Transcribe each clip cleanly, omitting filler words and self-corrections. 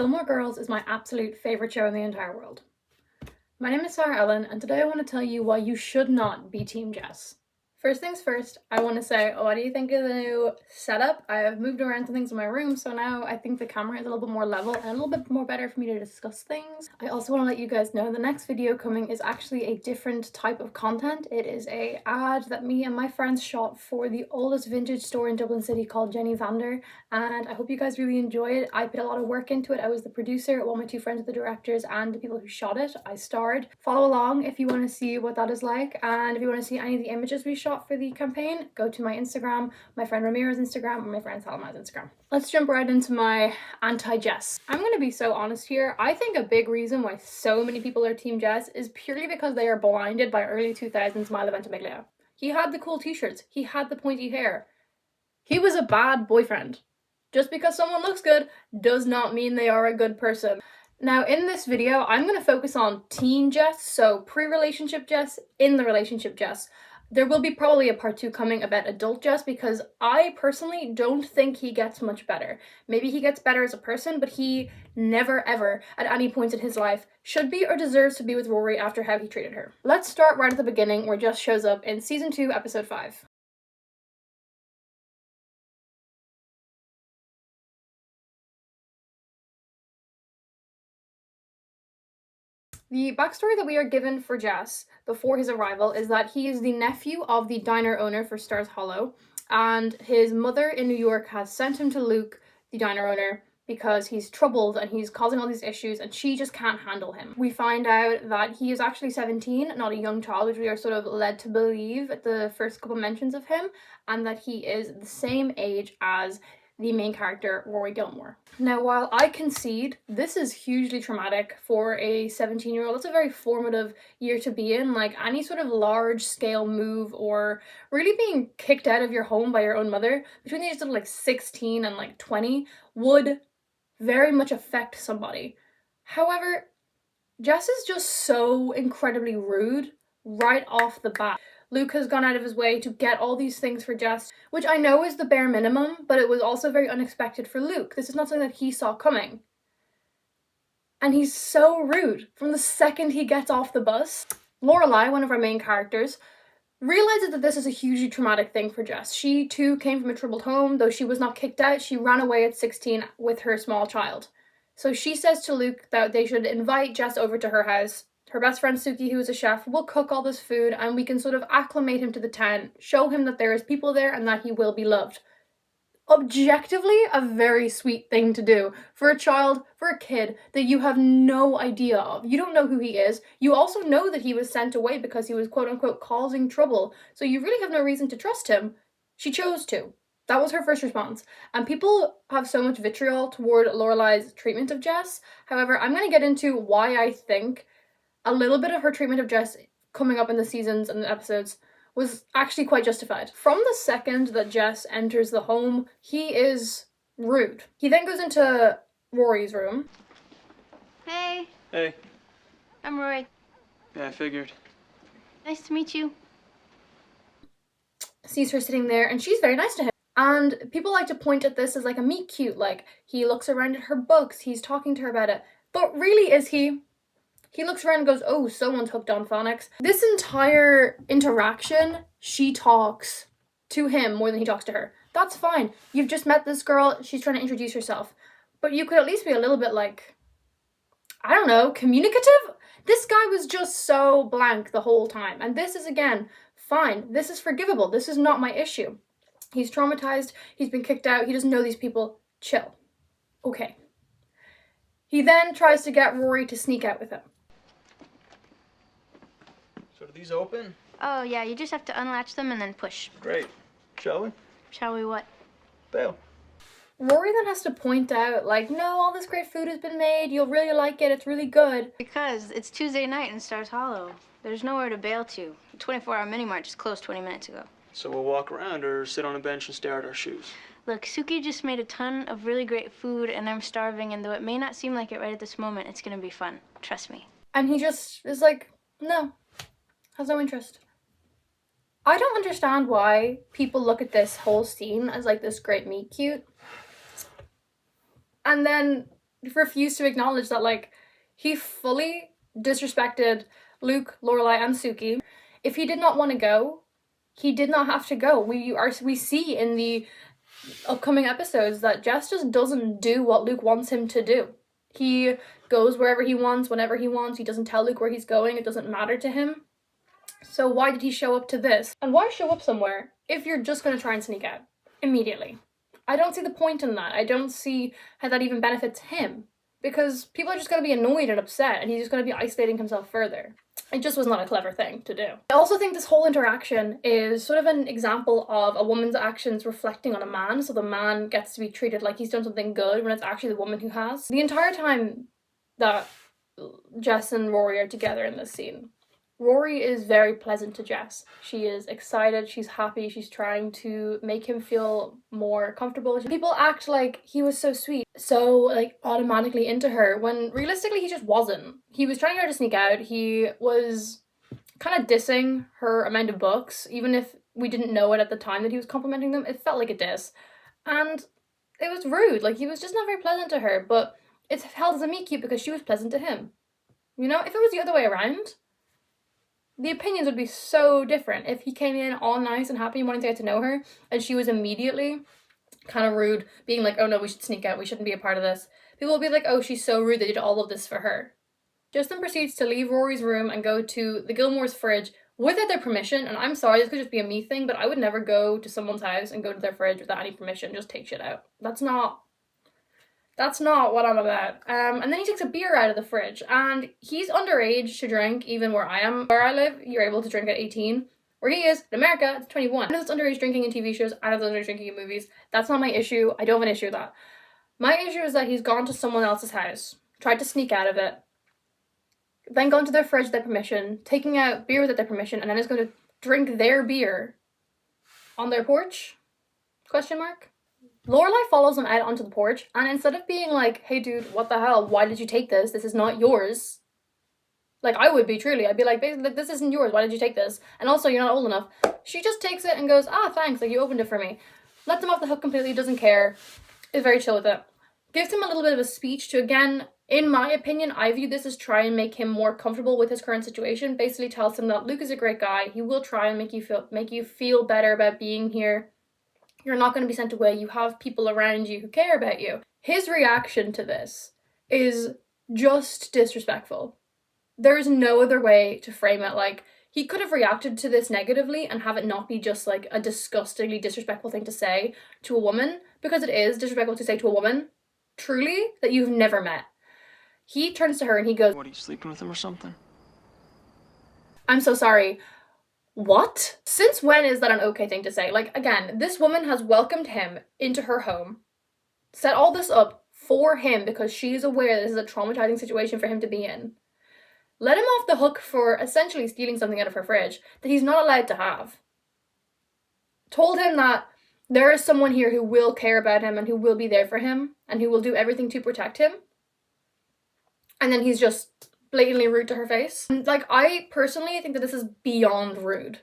Gilmore Girls is my absolute favourite show in the entire world. My name is Sarah Ellen, and today I want to tell you why you should not be Team Jess. First things first, I want to say, what do you think of the new setup? I have moved around some things in my room, so now I think the camera is a little bit more level and a little bit more better for me to discuss things. I also want to let you guys know the next video coming is actually a different type of content. It is an ad that me and my friends shot for the oldest vintage store in Dublin City called Jenny Vander, and I hope you guys really enjoy it. I put a lot of work into it. I was the producer, while my two friends are the directors and the people who shot it. I starred. Follow along if you want to see what that is like, and if you want to see any of the images we shot for the campaign, go to my Instagram, my friend Ramir's Instagram, or my friend Salodz's Instagram. Let's jump right into my anti-Jess. I'm going to be so honest here. I think a big reason why so many people are Team Jess is purely because they are blinded by early 2000s Milo Ventimiglia. He had the cool t-shirts. He had the pointy hair. He was a bad boyfriend. Just because someone looks good does not mean they are a good person. Now, in this video, I'm going to focus on teen Jess, so pre-relationship Jess, in the relationship Jess. There will be probably a part 2 coming about adult Jess, because I personally don't think he gets much better. Maybe he gets better as a person, but he never ever, at any point in his life, should be or deserves to be with Rory after how he treated her. Let's start right at the beginning, where Jess shows up in season 2, episode 5. The backstory that we are given for Jess before his arrival is that he is the nephew of the diner owner for Stars Hollow, and his mother in New York has sent him to Luke, the diner owner, because he's troubled and he's causing all these issues and she just can't handle him. We find out that he is actually 17, not a young child, which we are sort of led to believe at the first couple mentions of him, and that he is the same age as the main character, Rory Gilmore. Now, while I concede this is hugely traumatic for a 17-year-old, it's a very formative year to be in. Like, any sort of large-scale move or really being kicked out of your home by your own mother between the ages of like 16 and like 20 would very much affect somebody. However, Jess is just so incredibly rude right off the bat. Luke has gone out of his way to get all these things for Jess, which I know is the bare minimum, but it was also very unexpected for Luke. This is not something that he saw coming. And he's so rude from the second he gets off the bus. Lorelai, one of our main characters, realizes that this is a hugely traumatic thing for Jess. She too came from a troubled home. Though she was not kicked out, she ran away at 16 with her small child. So she says to Luke that they should invite Jess over to her house. Her best friend Suki, who is a chef, will cook all this food and we can sort of acclimate him to the town, show him that there is people there and that he will be loved. Objectively, a very sweet thing to do for a child, for a kid that you have no idea of. You don't know who he is. You also know that he was sent away because he was quote-unquote causing trouble, so you really have no reason to trust him. She chose to. That was her first response. And people have so much vitriol toward Lorelai's treatment of Jess. However, I'm going to get into why I think a little bit of her treatment of Jess coming up in the seasons and the episodes was actually quite justified. From the second that Jess enters the home, he is rude. He then goes into Rory's room. Hey. Hey. I'm Rory. Yeah, I figured. Nice to meet you. Sees her sitting there and she's very nice to him. And people like to point at this as like a meet cute, like he looks around at her books, he's talking to her about it. But really, is he? He looks around and goes, oh, someone's hooked on phonics. This entire interaction, she talks to him more than he talks to her. That's fine. You've just met this girl. She's trying to introduce herself. But you could at least be a little bit like, I don't know, communicative? This guy was just so blank the whole time. And this is, again, fine. This is forgivable. This is not my issue. He's traumatized. He's been kicked out. He doesn't know these people. Chill. Okay. He then tries to get Rory to sneak out with him. So are these open? Oh, yeah, you just have to unlatch them and then push. Great. Shall we? Shall we what? Bail. Rory then has to point out, like, no, all this great food has been made. You'll really like it. It's really good. Because it's Tuesday night in Stars Hollow. There's nowhere to bail to. The 24-hour mini-mart just closed 20 minutes ago. So we'll walk around or sit on a bench and stare at our shoes? Look, Suki just made a ton of really great food and I'm starving, and though it may not seem like it right at this moment, it's gonna be fun. Trust me. And he just is like, no. Has no interest. I don't understand why people look at this whole scene as like this great meet cute. And then refused to acknowledge that, like, he fully disrespected Luke, Lorelai, and Suki. If he did not want to go, he did not have to go. We see in the upcoming episodes that Jess just doesn't do what Luke wants him to do. He goes wherever he wants, whenever he wants. He doesn't tell Luke where he's going. It doesn't matter to him. So why did he show up to this? And why show up somewhere if you're just going to try and sneak out immediately? I don't see the point in that. I don't see how that even benefits him. Because people are just going to be annoyed and upset, and he's just going to be isolating himself further. It just was not a clever thing to do. I also think this whole interaction is sort of an example of a woman's actions reflecting on a man, so the man gets to be treated like he's done something good when it's actually the woman who has. The entire time that Jess and Rory are together in this scene, Rory is very pleasant to Jess. She is excited, she's happy, she's trying to make him feel more comfortable. People act like he was so sweet, so like automatically into her, when realistically he just wasn't. He was trying to get her to sneak out. He was kind of dissing her amount of books, even if we didn't know it at the time that he was complimenting them. It felt like a diss. And it was rude. Like, he was just not very pleasant to her, but it's held as a meet cute because she was pleasant to him. You know, if it was the other way around, the opinions would be so different. If he came in all nice and happy and wanting to get to know her, and she was immediately kind of rude, being like, oh no, we should sneak out, we shouldn't be a part of this. People will be like, oh, she's so rude, they did all of this for her. Justin proceeds to leave Rory's room and go to the Gilmore's fridge without their permission, and I'm sorry, this could just be a me thing, but I would never go to someone's house and go to their fridge without any permission, just take shit out. That's not what I'm about. And then he takes a beer out of the fridge, and he's underage to drink, even where I am. Where I live, you're able to drink at 18. Where he is, in America, it's 21. I know it's underage drinking in TV shows, I know it's underage drinking in movies. That's not my issue. I don't have an issue with that. My issue is that he's gone to someone else's house, tried to sneak out of it, then gone to their fridge without permission, taking out beer without their permission, and then is going to drink their beer on their porch? Question mark? Lorelai follows him out onto the porch, and instead of being like, hey dude, what the hell, why did you take this? This is not yours. Like, I would be, truly. I'd be like, this isn't yours, why did you take this? And also, you're not old enough. She just takes it and goes, ah, thanks, like, you opened it for me. Lets him off the hook completely, doesn't care. Is very chill with it. Gives him a little bit of a speech to, again, in my opinion, I view this as try and make him more comfortable with his current situation. Basically tells him that Luke is a great guy. He will try and make you feel better about being here. You're not going to be sent away. You have people around you who care about you. His reaction to this is just disrespectful. There is no other way to frame it. Like, he could have reacted to this negatively and have it not be just like a disgustingly disrespectful thing to say to a woman, because it is disrespectful to say to a woman, truly, that you've never met. He turns to her and he goes, What, are you sleeping with him or something? I'm so sorry. What? Since when is that an okay thing to say? Like, again, this woman has welcomed him into her home, set all this up for him because she's aware this is a traumatizing situation for him to be in. Let him off the hook for essentially stealing something out of her fridge that he's not allowed to have. Told him that there is someone here who will care about him and who will be there for him and who will do everything to protect him. And then he's just blatantly rude to her face. And, like, I personally think that this is beyond rude.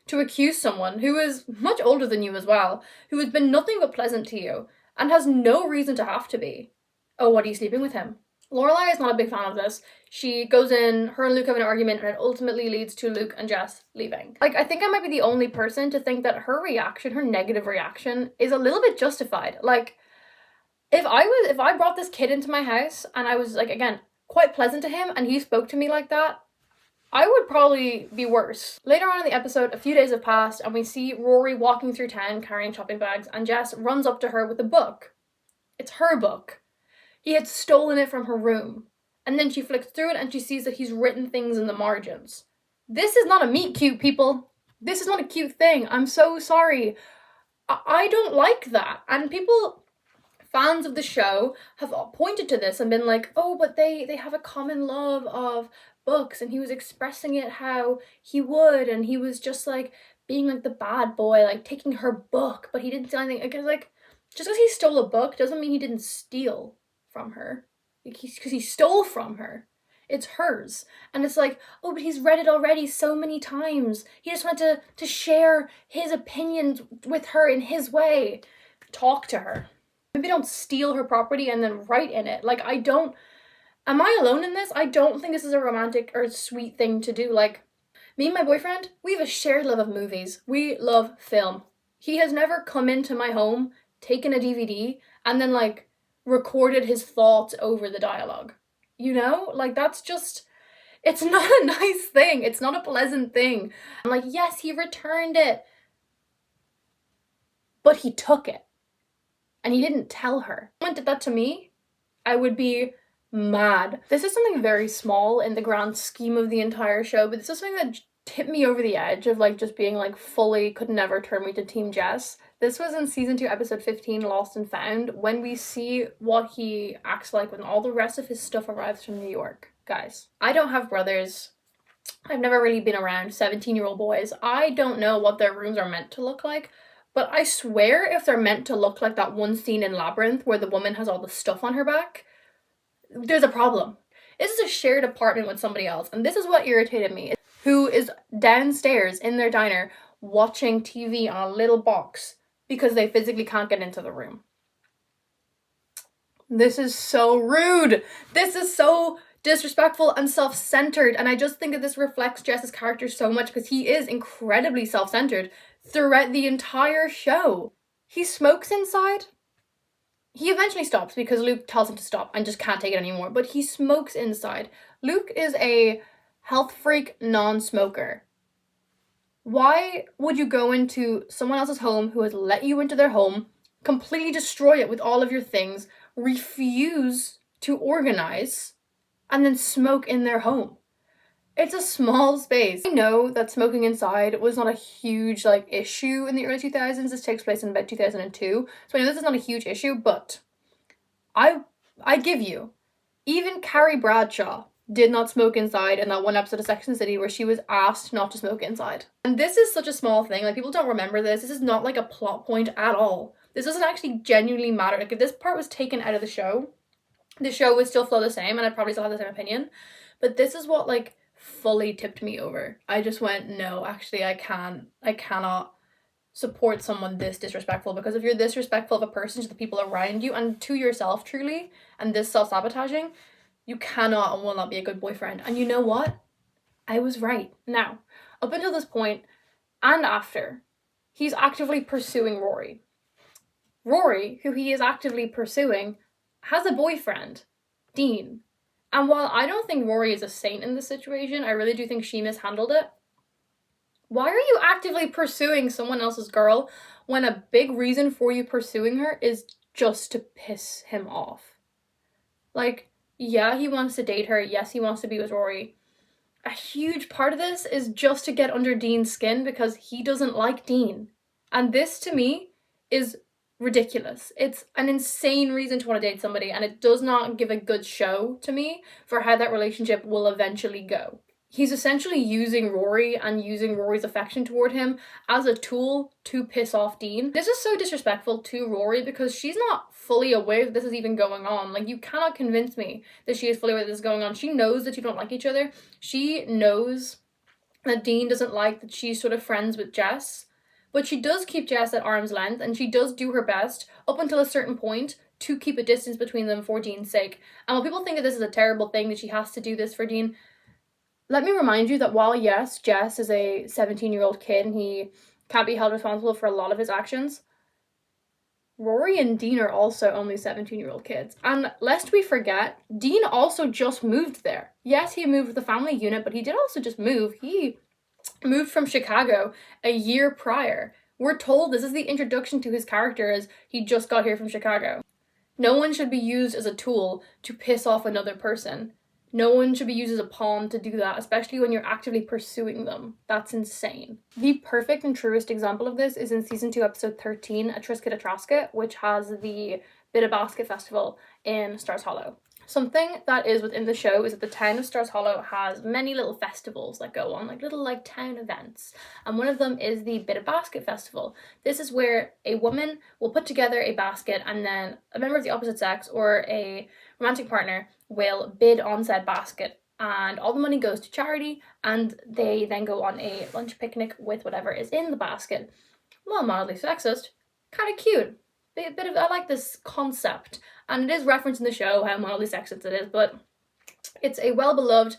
To accuse someone who is much older than you as well, who has been nothing but pleasant to you, and has no reason to have to be. Oh, what, are you sleeping with him? Lorelai is not a big fan of this. She goes in, her and Luke have an argument, and it ultimately leads to Luke and Jess leaving. Like, I think I might be the only person to think that her reaction, her negative reaction, is a little bit justified. Like, if I brought this kid into my house, and I was, like, again, quite pleasant to him, and he spoke to me like that, I would probably be worse. Later on in the episode, a few days have passed, and we see Rory walking through town carrying shopping bags, and Jess runs up to her with a book. It's her book. He had stolen it from her room. And then she flicks through it and she sees that he's written things in the margins. This is not a meet cute, people. This is not a cute thing. I'm so sorry. I don't like that. And people, fans of the show, have pointed to this and been like, oh, but they have a common love of books, and he was expressing it how he would, and he was just like being like the bad boy, like taking her book, but he didn't steal anything. Because, like, just because he stole a book doesn't mean he didn't steal from her. Because he stole from her. It's hers. And it's like, oh, but he's read it already so many times. He just wanted to share his opinions with her in his way. Talk to her. Maybe don't steal her property and then write in it. Like, am I alone in this? I don't think this is a romantic or sweet thing to do. Like, me and my boyfriend, we have a shared love of movies. We love film. He has never come into my home, taken a DVD, and then, like, recorded his thoughts over the dialogue. You know? Like, that's just, it's not a nice thing. It's not a pleasant thing. I'm like, yes, he returned it. But he took it. And he didn't tell her. If someone did that to me, I would be mad. This is something very small in the grand scheme of the entire show, but this is something that tipped me over the edge of like just being like fully could never turn me to Team Jess. This was in season 2 episode 15, Lost and Found, when we see what he acts like when all the rest of his stuff arrives from New York. Guys, I don't have brothers. I've never really been around 17-year-old boys. I don't know what their rooms are meant to look like, but I swear if they're meant to look like that one scene in Labyrinth where the woman has all the stuff on her back, there's a problem. This is a shared apartment with somebody else, and this is what irritated me, who is downstairs in their diner watching TV on a little box because they physically can't get into the room. This is so rude. This is so disrespectful and self-centered, and I just think that this reflects Jess's character so much because he is incredibly self-centered throughout the entire show. He smokes inside. He eventually stops because Luke tells him to stop and just can't take it anymore, but he smokes inside. Luke is a health freak non-smoker. Why would you go into someone else's home who has let you into their home, completely destroy it with all of your things, refuse to organize, and then smoke in their home? It's a small space. I know that smoking inside was not a huge like issue in the early 2000s. This takes place in about 2002. So I know this is not a huge issue, but I give you, even Carrie Bradshaw did not smoke inside in that one episode of Sex and the City where she was asked not to smoke inside. And this is such a small thing. Like, people don't remember this. This is not like a plot point at all. This doesn't actually genuinely matter. Like, if this part was taken out of the show would still flow the same and I'd probably still have the same opinion. But this is what like fully tipped me over. I just went, no, actually I cannot support someone this disrespectful, because if you're this respectful of a person to the people around you and to yourself truly, and this self-sabotaging, you cannot and will not be a good boyfriend. And you know what? I was right. Now, up until this point and after, he's actively pursuing Rory. Rory, who he is actively pursuing, has a boyfriend, Dean. And while I don't think Rory is a saint in this situation, I really do think she mishandled it. Why are you actively pursuing someone else's girl when a big reason for you pursuing her is just to piss him off? Like, yeah, he wants to date her. Yes, he wants to be with Rory. A huge part of this is just to get under Dean's skin because he doesn't like Dean. And this, to me, is ridiculous. It's an insane reason to want to date somebody, and it does not give a good show to me for how that relationship will eventually go. He's essentially using Rory and using Rory's affection toward him as a tool to piss off Dean. This is so disrespectful to Rory because she's not fully aware that this is even going on. Like, you cannot convince me that she is fully aware that this is going on. She knows that you don't like each other. She knows that Dean doesn't like that she's sort of friends with Jess. But she does keep Jess at arm's length, and she does do her best up until a certain point to keep a distance between them for Dean's sake. And while people think that this is a terrible thing, that she has to do this for Dean, let me remind you that while, yes, Jess is a 17-year-old kid and he can't be held responsible for a lot of his actions, Rory and Dean are also only 17-year-old kids. And lest we forget, Dean also just moved there. Yes, he moved with the family unit, but he did also just move. He moved from Chicago a year prior. We're told this is the introduction to his character as he just got here from Chicago. No one should be used as a tool to piss off another person. No one should be used as a pawn to do that, especially when you're actively pursuing them. That's insane. The perfect and truest example of this is in season 2, episode 13, A Trisket a Trasket, which has the Bit Basket Festival in Stars Hollow. Something that is within the show is that the town of Stars Hollow has many little festivals that go on, like little like town events. And one of them is the Bit Basket Festival. This is where a woman will put together a basket, and then a member of the opposite sex or a romantic partner will bid on said basket, and all the money goes to charity, and they then go on a lunch picnic with whatever is in the basket. Well, mildly sexist, kind of cute. I like this concept, and it is referenced in the show how mildly sexist it is, but it's a well-beloved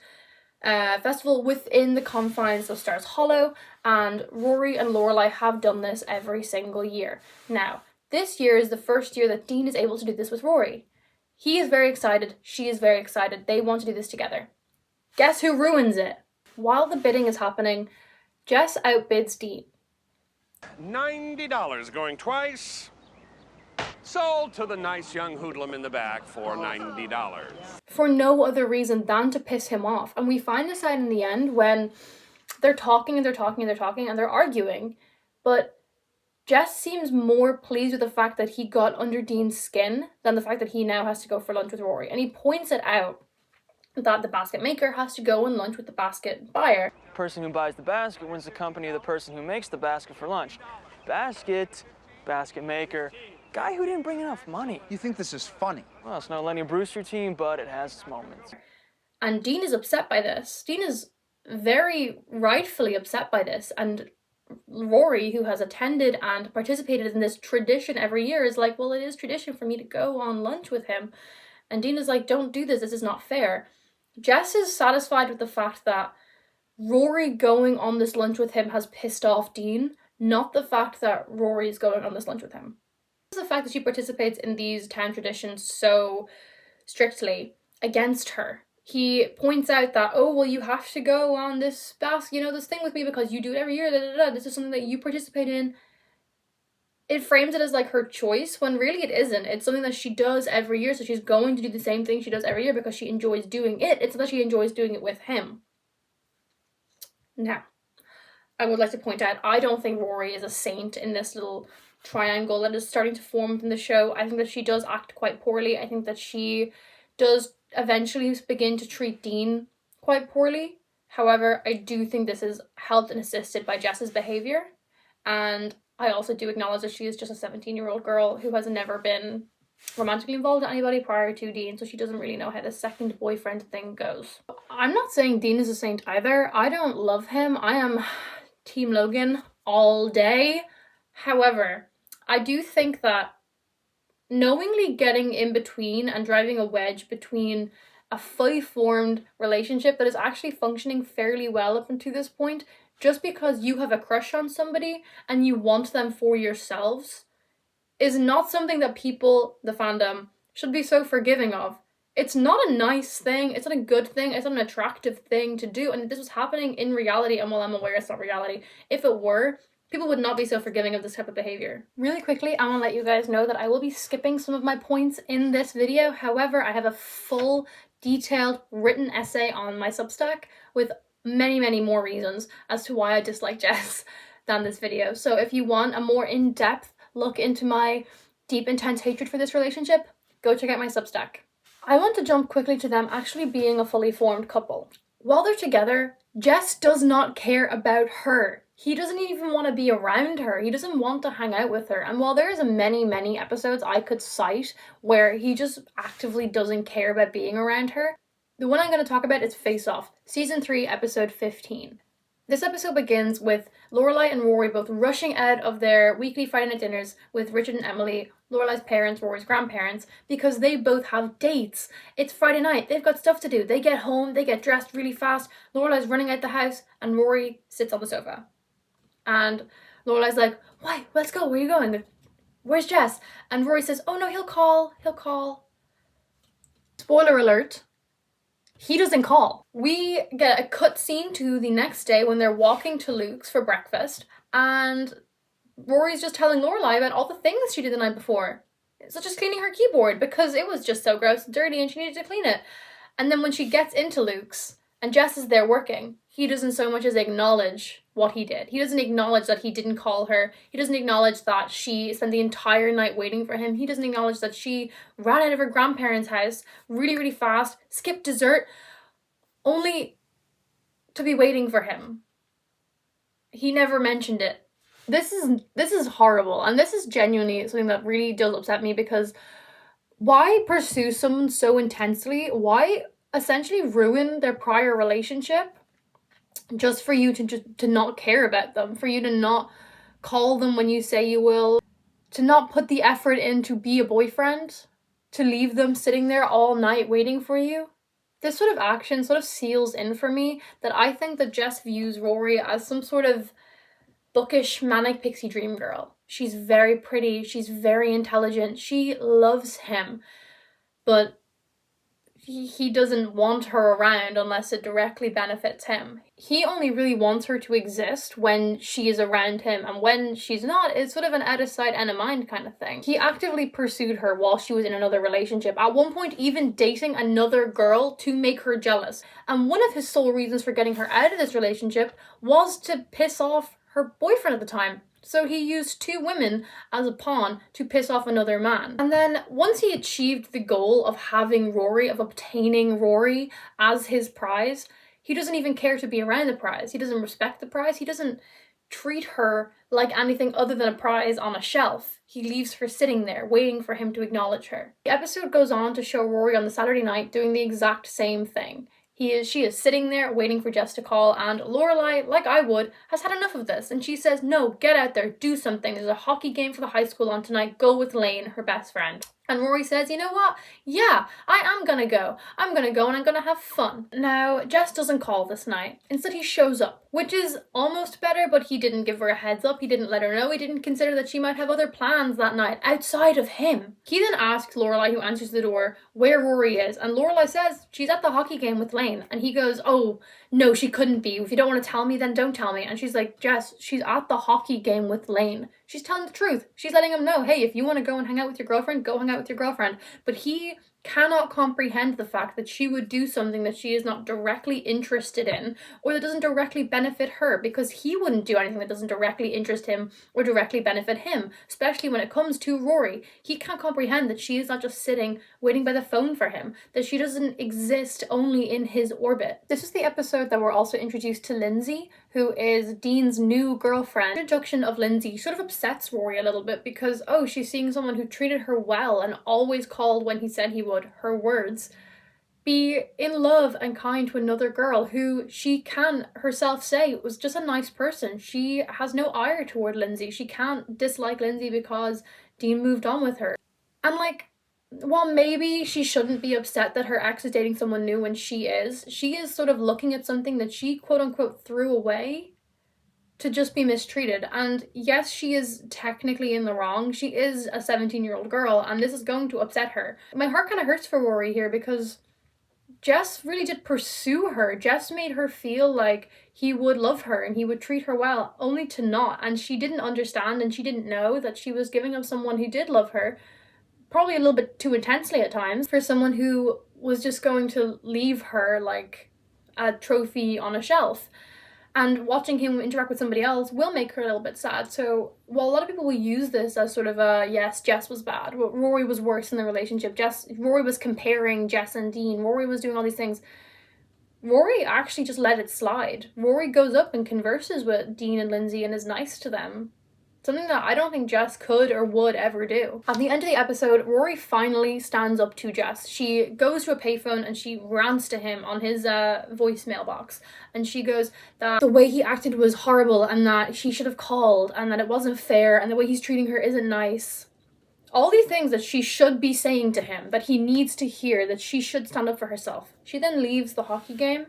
festival within the confines of Stars Hollow, and Rory and Lorelai have done this every single year. Now, this year is the first year that Dean is able to do this with Rory. He is very excited, she is very excited, they want to do this together. Guess who ruins it? While the bidding is happening, Jess outbids Dean. $90 going twice. Sold to the nice young hoodlum in the back for $90. For no other reason than to piss him off. And we find this out in the end when they're talking and they're talking and they're talking and they're arguing. But Jess seems more pleased with the fact that he got under Dean's skin than the fact that he now has to go for lunch with Rory. And he points it out that the basket maker has to go on lunch with the basket buyer. The person who buys the basket wins the company of the person who makes the basket for lunch. Basket maker, guy who didn't bring enough money. You think this is funny? Well, it's no Lenny Bruce routine, but it has its moments. And Dean is upset by this. Dean is very rightfully upset by this. And Rory, who has attended and participated in this tradition every year, is like, well, it is tradition for me to go on lunch with him. And Dean is like, don't do this. This is not fair. Jess is satisfied with the fact that Rory going on this lunch with him has pissed off Dean, not the fact that Rory is going on this lunch with him. The fact that she participates in these town traditions so strictly against her. He points out that, oh, well, you have to go on this this thing with me because you do it every year. This is something that you participate in. It frames it as like her choice when really it isn't. It's something that she does every year, so she's going to do the same thing she does every year because she enjoys doing it. It's that she enjoys doing it with him. Now, I would like to point out, I don't think Rory is a saint in this little triangle that is starting to form within the show. I think that she does act quite poorly. I think that she does eventually begin to treat Dean quite poorly. However, I do think this is helped and assisted by Jess's behaviour, and I also do acknowledge that she is just a 17-year-old girl who has never been romantically involved with anybody prior to Dean, so she doesn't really know how the second boyfriend thing goes. I'm not saying Dean is a saint either. I don't love him. I am Team Logan all day. However, I do think that knowingly getting in between and driving a wedge between a fully formed relationship that is actually functioning fairly well up until this point, just because you have a crush on somebody and you want them for yourselves, is not something that people, the fandom, should be so forgiving of. It's not a nice thing, it's not a good thing, it's not an attractive thing to do, and this was happening in reality, and while I'm aware it's not reality, if it were, people would not be so forgiving of this type of behavior. Really quickly, I want to let you guys know that I will be skipping some of my points in this video. However, I have a full, detailed, written essay on my Substack with many, many more reasons as to why I dislike Jess than this video. So if you want a more in-depth look into my deep, intense hatred for this relationship, go check out my Substack. I want to jump quickly to them actually being a fully formed couple. While they're together, Jess does not care about her. He doesn't even want to be around her. He doesn't want to hang out with her. And while there's many, many episodes I could cite where he just actively doesn't care about being around her, the one I'm going to talk about is Face Off, Season 3, Episode 15. This episode begins with Lorelai and Rory both rushing out of their weekly Friday night dinners with Richard and Emily, Lorelai's parents, Rory's grandparents, because they both have dates. It's Friday night, they've got stuff to do. They get home, they get dressed really fast, Lorelai's running out the house, and Rory sits on the sofa. And Lorelai's like, why? Let's go, where are you going? Where's Jess? And Rory says, oh no, he'll call. Spoiler alert. He doesn't call. We get a cut scene to the next day when they're walking to Luke's for breakfast, and Rory's just telling Lorelai about all the things she did the night before, such as cleaning her keyboard because it was just so gross and dirty and she needed to clean it. And then when she gets into Luke's and Jess is there working, he doesn't so much as acknowledge what he did. He doesn't acknowledge that he didn't call her. He doesn't acknowledge that she spent the entire night waiting for him. He doesn't acknowledge that she ran out of her grandparents' house really, really fast, skipped dessert, only to be waiting for him. He never mentioned it. This is horrible, and this is genuinely something that really does upset me, because why pursue someone so intensely? Why essentially ruin their prior relationship just for you to not care about them, for you to not call them when you say you will? to not put the effort in to be a boyfriend, to leave them sitting there all night waiting for you. This sort of action sort of seals in for me that I think that Jess views Rory as some sort of bookish manic pixie dream girl. She's very pretty, she's very intelligent, she loves him, but he doesn't want her around unless it directly benefits him. He only really wants her to exist when she is around him, and when she's not, it's sort of an out of sight, out of mind kind of thing. He actively pursued her while she was in another relationship, at one point even dating another girl to make her jealous. And one of his sole reasons for getting her out of this relationship was to piss off her boyfriend at the time. So he used 2 women as a pawn to piss off another man. And then once he achieved the goal of having Rory, of obtaining Rory as his prize, he doesn't even care to be around the prize. He doesn't respect the prize. He doesn't treat her like anything other than a prize on a shelf. He leaves her sitting there, waiting for him to acknowledge her. The episode goes on to show Rory on the Saturday night doing the exact same thing. She is sitting there waiting for Jess to call, and Lorelai, like I would, has had enough of this, and she says, no, get out there, do something, there's a hockey game for the high school on tonight, go with Lane, her best friend. And Rory says, you know what? Yeah, I am gonna go. I'm gonna go and I'm gonna have fun. Now, Jess doesn't call this night. Instead, he shows up, which is almost better, but he didn't give her a heads up. He didn't let her know. He didn't consider that she might have other plans that night outside of him. He then asks Lorelai, who answers the door, where Rory is. And Lorelai says she's at the hockey game with Lane. And he goes, oh, no, she couldn't be. If you don't want to tell me, then don't tell me. And she's like, Jess, she's at the hockey game with Lane. She's telling the truth. She's letting him know, hey, if you want to go and hang out with your girlfriend, go hang out with your girlfriend. But he cannot comprehend the fact that she would do something that she is not directly interested in, or that doesn't directly benefit her, because he wouldn't do anything that doesn't directly interest him or directly benefit him, especially when it comes to Rory. He can't comprehend that she is not just sitting waiting by the phone for him, that she doesn't exist only in his orbit. This is the episode that we're also introduced to Lindsay, who is Dean's new girlfriend. The introduction of Lindsay sort of upsets Rory a little bit because, oh, she's seeing someone who treated her well and always called when he said he would, her words, be in love and kind to another girl who she can herself say was just a nice person. She has no ire toward Lindsay. She can't dislike Lindsay because Dean moved on with her. And like, while maybe she shouldn't be upset that her ex is dating someone new when she is sort of looking at something that she quote unquote threw away to just be mistreated. And yes, she is technically in the wrong. She is a 17-year-old girl, and this is going to upset her. My heart kind of hurts for Rory here because Jess really did pursue her. Jess made her feel like he would love her and he would treat her well, only to not. And she didn't understand and she didn't know that she was giving up someone who did love her, probably a little bit too intensely at times, for someone who was just going to leave her like a trophy on a shelf. And watching him interact with somebody else will make her a little bit sad. So while a lot of people will use this as sort of a, yes, Jess was bad, well, Rory was worse in the relationship, Rory was comparing Jess and Dean, Rory was doing all these things, Rory actually just let it slide. Rory goes up and converses with Dean and Lindsay and is nice to them. Something that I don't think Jess could or would ever do. At the end of the episode, Rory finally stands up to Jess. She goes to a payphone and she rants to him on his voicemail box. And she goes that the way he acted was horrible and that she should have called and that it wasn't fair and the way he's treating her isn't nice. All these things that she should be saying to him, that he needs to hear, that she should stand up for herself. She then leaves the hockey game,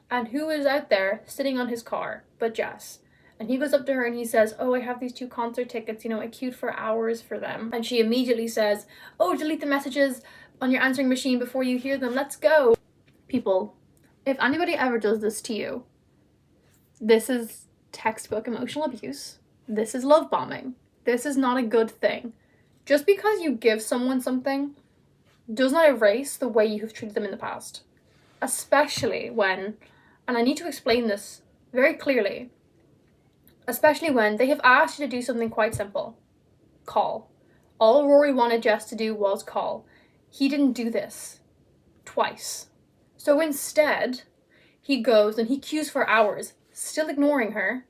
and who is out there sitting on his car but Jess? And he goes up to her and he says, oh, I have these 2 concert tickets, I queued for hours for them. And she immediately says, oh, delete the messages on your answering machine before you hear them, let's go. People, if anybody ever does this to you, this is textbook emotional abuse. This is love bombing. This is not a good thing. Just because you give someone something does not erase the way you have treated them in the past. Especially when, and I need to explain this very clearly, especially when they have asked you to do something quite simple. Call. All Rory wanted Jess to do was call. He didn't do this. Twice. So instead, he goes and he queues for hours, still ignoring her,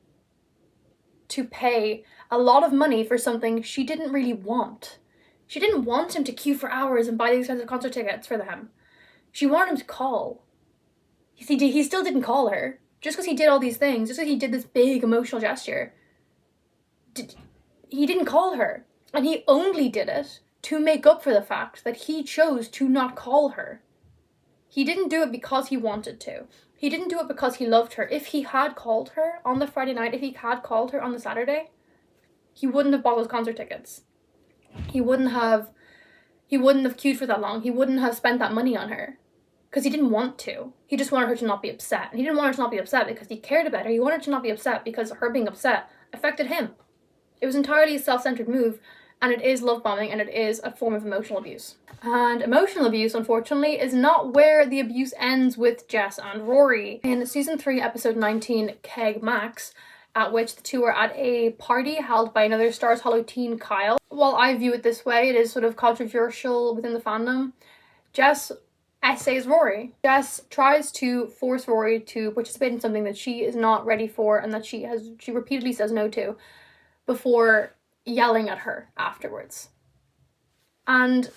to pay a lot of money for something she didn't really want. She didn't want him to queue for hours and buy these expensive concert tickets for them. She wanted him to call. He still didn't call her. Just because he did all these things, just because he did this big emotional gesture, he didn't call her. And he only did it to make up for the fact that he chose to not call her. He didn't do it because he wanted to. He didn't do it because he loved her. If he had called her on the Friday night, if he had called her on the Saturday, he wouldn't have bought those concert tickets. He wouldn't have queued for that long. He wouldn't have spent that money on her. Because he didn't want to. He just wanted her to not be upset. And he didn't want her to not be upset because he cared about her. He wanted her to not be upset because her being upset affected him. It was entirely a self-centered move, and it is love bombing, and it is a form of emotional abuse. And emotional abuse, unfortunately, is not where the abuse ends with Jess and Rory. In season 3, episode 19, Keg Max, at which the two are at a party held by another Stars Hollow teen, Kyle. While I view it this way, it is sort of controversial within the fandom. Jess essays Rory. Jess tries to force Rory to participate in something that she is not ready for and that she repeatedly says no to, before yelling at her afterwards. And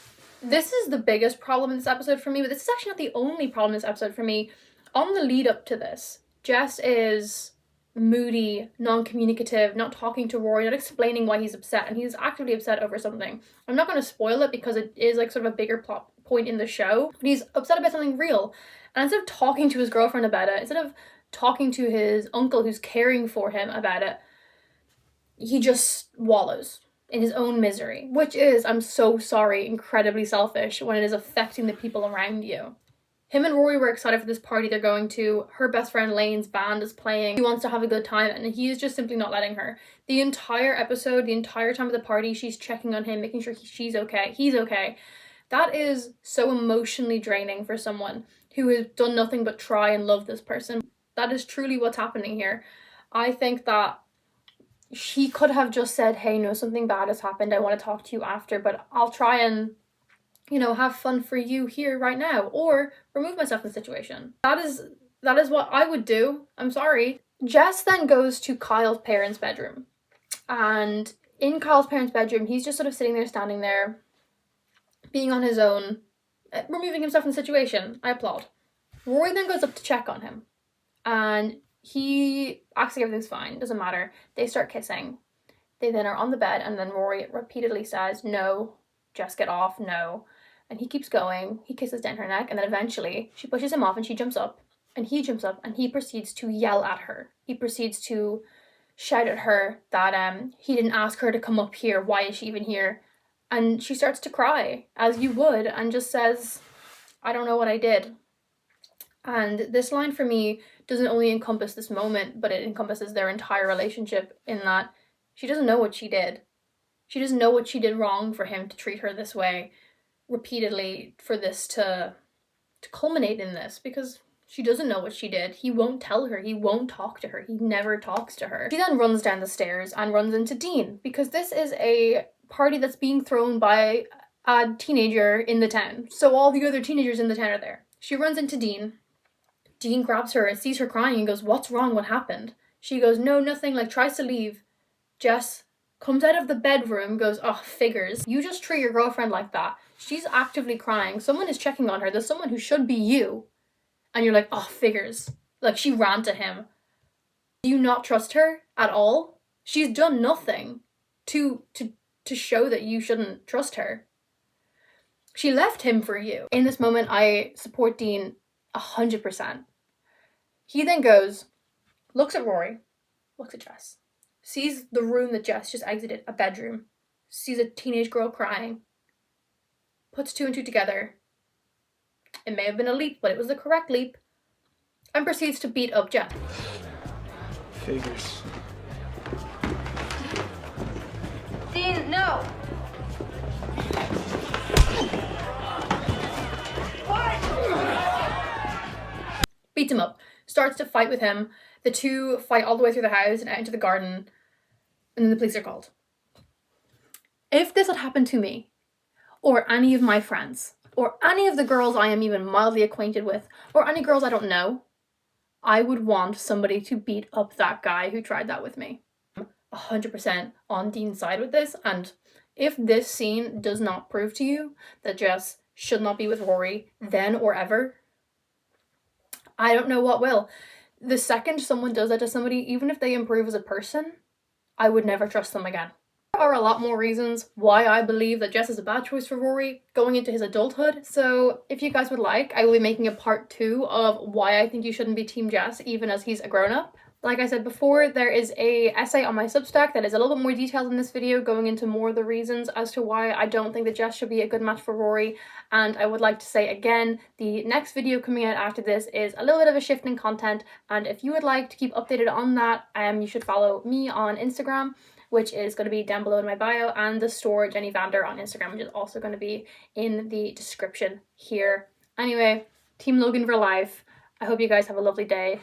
this is the biggest problem in this episode for me, but this is actually not the only problem in this episode for me. On the lead up to this, Jess is moody, non-communicative, not talking to Rory, not explaining why he's upset, and he's actively upset over something. I'm not going to spoil it because it is like sort of a bigger plot point in the show, but he's upset about something real. And instead of talking to his girlfriend about it, instead of talking to his uncle who's caring for him about it, he just wallows in his own misery, which is, I'm so sorry, incredibly selfish when it is affecting the people around you. Him and Rory were excited for this party they're going to. Her best friend Lane's band is playing. He wants to have a good time, and he's just simply not letting her. The entire episode, the entire time of the party, she's checking on him, making sure she's okay, he's okay. That is so emotionally draining for someone who has done nothing but try and love this person. That is truly what's happening here. I think that she could have just said, hey, no, something bad has happened, I want to talk to you after, but I'll try and, have fun for you here right now, or remove myself from the situation. That is what I would do. I'm sorry. Jess then goes to Kyle's parents' bedroom, and in Kyle's parents' bedroom, he's just sort of sitting there, standing there, being on his own, removing himself from the situation. I applaud. Rory then goes up to check on him, and he acts like everything's fine, doesn't matter. They start kissing. They then are on the bed, and then Rory repeatedly says, no, Jess, get off, no. And he keeps going. He kisses down her neck, and then eventually she pushes him off, and she jumps up, and he jumps up, and he proceeds to yell at her. He proceeds to shout at her that he didn't ask her to come up here. Why is she even here? And she starts to cry, as you would, and just says, I don't know what I did. And this line for me doesn't only encompass this moment, but it encompasses their entire relationship, in that she doesn't know what she did. She doesn't know what she did wrong for him to treat her this way repeatedly, for this to culminate in this, because she doesn't know what she did. He won't tell her. He won't talk to her. He never talks to her. She then runs down the stairs and runs into Dean, because this is a party that's being thrown by a teenager in the town. So all the other teenagers in the town are there. She runs into Dean. Dean grabs her and sees her crying and goes, what's wrong? What happened? She goes, no, nothing, tries to leave. Jess comes out of the bedroom, goes, oh, figures. You just treat your girlfriend like that. She's actively crying. Someone is checking on her. There's someone who should be you. And you're like, oh, figures. She ran to him. Do you not trust her at all? She's done nothing to show that you shouldn't trust her. She left him for you. In this moment, I support Dean 100%. He then goes, looks at Rory, looks at Jess, sees the room that Jess just exited, a bedroom, sees a teenage girl crying, puts two and two together. It may have been a leap, but it was the correct leap, and proceeds to beat up Jess. Figures. Dean, no! Beats him up, starts to fight with him. The two fight all the way through the house and out into the garden, and then the police are called. If this had happened to me, or any of my friends, or any of the girls I am even mildly acquainted with, or any girls I don't know, I would want somebody to beat up that guy who tried that with me. 100% on Dean's side with this, and if this scene does not prove to you that Jess should not be with Rory then or ever, I don't know what will. The second someone does that to somebody, even if they improve as a person, I would never trust them again. There are a lot more reasons why I believe that Jess is a bad choice for Rory going into his adulthood. So if you guys would like, I will be making a part 2 of why I think you shouldn't be Team Jess even as he's a grown-up. Like I said before, there is a essay on my Substack that is a little bit more detailed in this video, going into more of the reasons as to why I don't think that Jess should be a good match for Rory. And I would like to say again, the next video coming out after this is a little bit of a shift in content, and if you would like to keep updated on that, you should follow me on Instagram, which is going to be down below in my bio, and the store Jenny Vander on Instagram, which is also going to be in the description here. Anyway, Team Logan for life. I hope you guys have a lovely day.